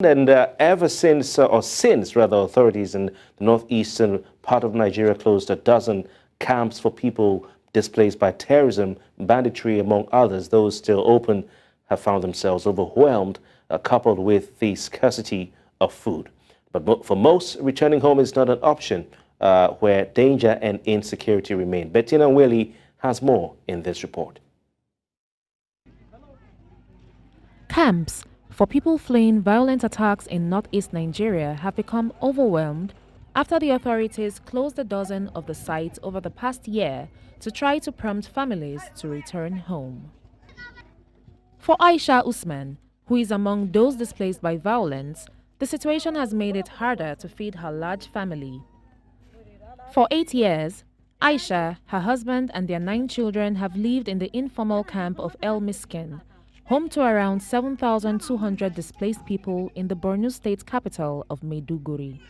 And since authorities in the northeastern part of Nigeria closed a dozen camps for people displaced by terrorism, banditry, among others. Those still open have found themselves overwhelmed, coupled with the scarcity of food. But for most, returning home is not an option, where danger and insecurity remain. Bettina Willie has more in this report. Camps for people fleeing violent attacks in northeast Nigeria have become overwhelmed after the authorities closed a dozen of the sites over the past year to try to prompt families to return home. For Aisha Usman, who is among those displaced by violence, the situation has made it harder to feed her large family. For 8 years, Aisha, her husband, and their 9 children have lived in the informal camp of El Miskin, home to around 7,200 displaced people in the Borno state capital of Maiduguri.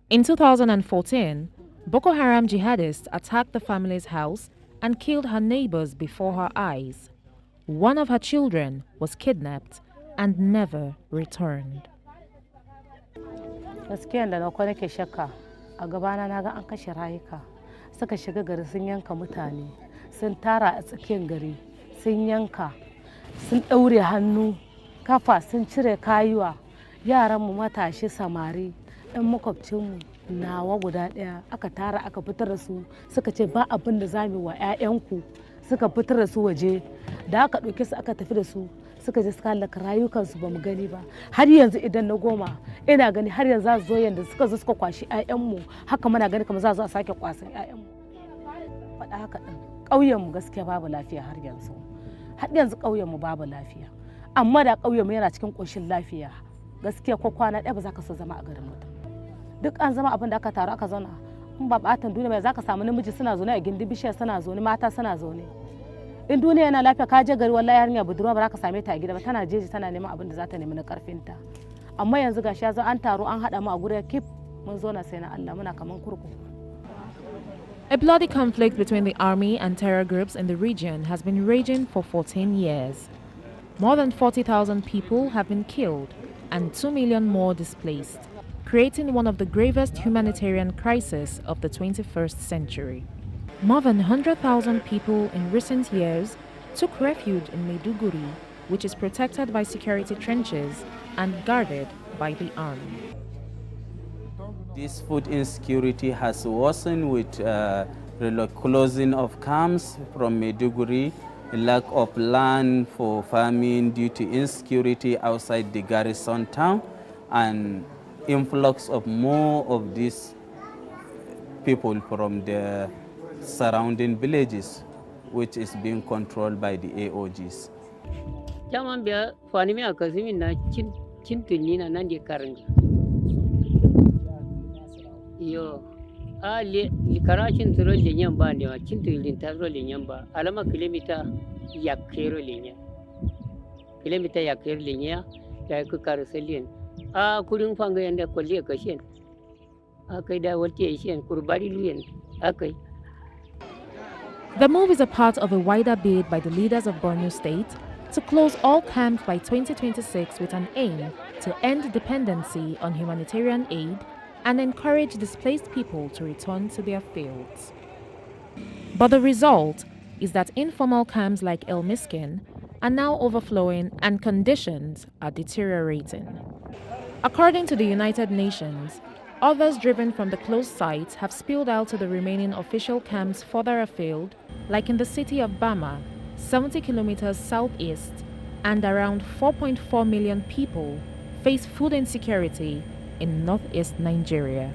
In 2014, Boko Haram jihadists attacked the family's house and killed her neighbors before her eyes. One of her children was kidnapped and never returned. Gaskiya da na kwana ke shakka a gabana na ga an kashe rayuka suka shiga gari sun yanka mutane sun tara a tsakiyar gari sun yanka sun daure hannu kafa sun cire kayuwa yaran mu matashi samari dan makwabcin mu nawa guda daya aka tara aka fitar da su suka ce ba abin da zamu wa ƴaƴanku suka fitar da su waje da aka dauke su aka tafi da su suka je suka halaka rayukansu ba mu gani ba har yanzu idan na goma ina gani har yanzu za su zo yanda suka zo suka kwashi ƴaƴanmu haka muna gani kamar za su zo a sake kwasan ƴaƴanmu faɗa haka din ƙauyenmu gaskiya babu lafiya har yanzu ƙauyenmu babu lafiya amma da ƙauyenmu yana cikin ƙoshin lafiya gaskiya ko kwana ɗaya ba za ka so zama a garin mutum duk an zama abin da aka taru aka zauna in ba batan duniya ba za ka samu namiji suna zaune a gindin bishiya suna zaune mata suna zaune in duniya yana lafiya ka je gari wallahi yarinya budurwa ba za ka same ta a gida ba tana jeji tana neman abin da za ta nemi na karfinta amma yanzu gashi ya zo an taro an haɗa mu a guri kif mun zo na sai na Allah muna kaman kurkuku. A bloody conflict between the army and terror groups in the region has been raging for 14 years. More than 40,000 people have been killed and 2 million more displaced, creating one of the gravest humanitarian crises of the 21st century. More than 100,000 people in recent years took refuge in Maiduguri, which is protected by security trenches and guarded by the army. This food insecurity has worsened with closing of camps from Maiduguri, lack of land for farming due to insecurity outside the garrison town, and influx of more of these people from the surrounding villages, which is being controlled by the AOGs. Yo, likarachin turo linyan ba ne wa cintu lintaro linyan ba alama kilomita yakero linya kilomita yakero linya da ku karuselien a kudin fanga yanda kolli ka shen akai da wolte shen kurbari luyen akai. The move is a part of a wider bid by the leaders of Borno State to close all camps by 2026 with an aim to end dependency on humanitarian aid and encourage displaced people to return to their fields. But the result is that informal camps like El Miskin are now overflowing and conditions are deteriorating. According to the United Nations, others driven from the closed sites have spilled out to the remaining official camps further afield, like in the city of Bama, 70 kilometers southeast, and around 4.4 million people face food insecurity in northeast Nigeria.